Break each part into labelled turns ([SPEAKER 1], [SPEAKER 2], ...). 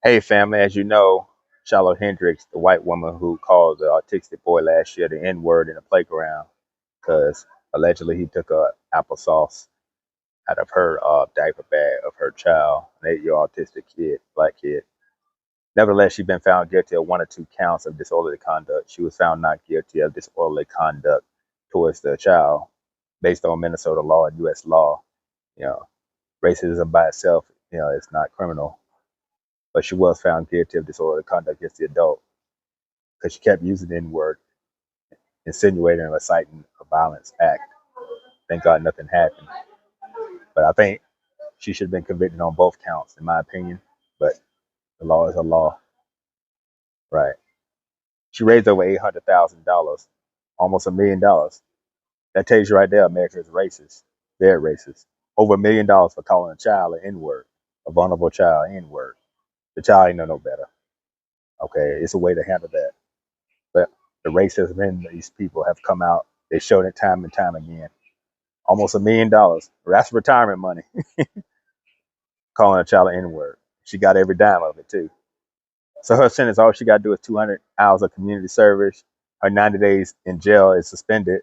[SPEAKER 1] Hey, family, as you know, Shiloh Hendrix, the white woman who called the autistic boy last year the N word in the playground because allegedly he took applesauce out of her diaper bag of her child, an 8-year autistic kid, black kid. Nevertheless, she's been found guilty of 1 or 2 counts of disorderly conduct. She was found not guilty of disorderly conduct towards the child based on Minnesota law and U.S. law. You know, racism by itself, it's not criminal, but she was found guilty of disorderly conduct against the adult because she kept using the N word, insinuating or inciting a violence act. Thank God nothing happened. But I think she should have been convicted on both counts, in my opinion. But the law is a law, right? She raised over $800,000, almost $1 million. That tells you right there, America is racist. They're racist. Over $1 million for calling a child an N word, a vulnerable child N word. The child ain't know no better. Okay, it's a way to handle that. But the racism in these people have come out. They showed it time and time again. Almost $1 million. That's retirement money. Calling a child an N-word. She got every dime of it too. So her sentence, all she got to do is 200 hours of community service. Her 90 days in jail is suspended.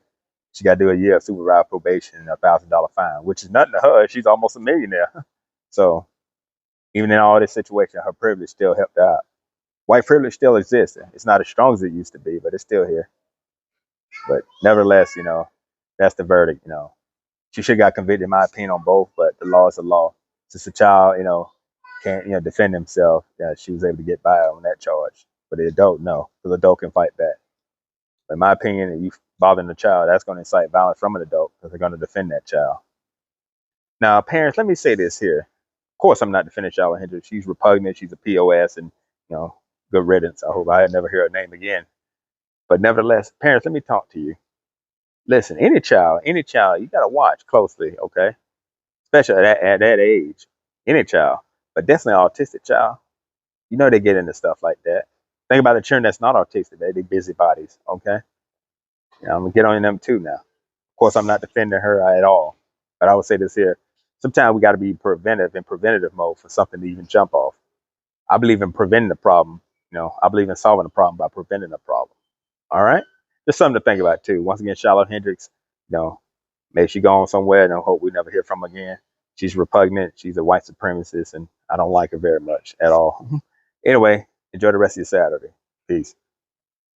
[SPEAKER 1] She got to do a year of supervised probation and $1,000 fine, which is nothing to her. She's almost a millionaire. So even in all this situation, her privilege still helped her out. White privilege still exists. It's not as strong as it used to be, but it's still here. But nevertheless, that's the verdict. She should have got convicted, in my opinion, on both, but the law is the law. Since the child, can't, defend himself, she was able to get by on that charge. But the adult, no, because the adult can fight back. But in my opinion, if you bothering the child, that's going to incite violence from an adult because they're going to defend that child. Now, parents, let me say this here. Of course, I'm not defending Shiloh Hendrix. She's repugnant. She's a POS, and good riddance. I hope I never hear her name again. But nevertheless, parents, let me talk to you. Listen, any child, you got to watch closely, okay? Especially at that age, any child, but definitely an autistic child. They get into stuff like that. Think about the children that's not autistic, they busybodies, okay? I'm gonna get on them too now. Of course, I'm not defending her at all, but I would say this here. Sometimes we got to be preventative mode for something to even jump off. I believe in preventing the problem. I believe in solving the problem by preventing the problem. All right? Just something to think about too. Once again, Shiloh Hendrix, may she go on somewhere and I hope we never hear from her again. She's repugnant. She's a white supremacist, and I don't like her very much at all. Anyway, enjoy the rest of your Saturday. Peace.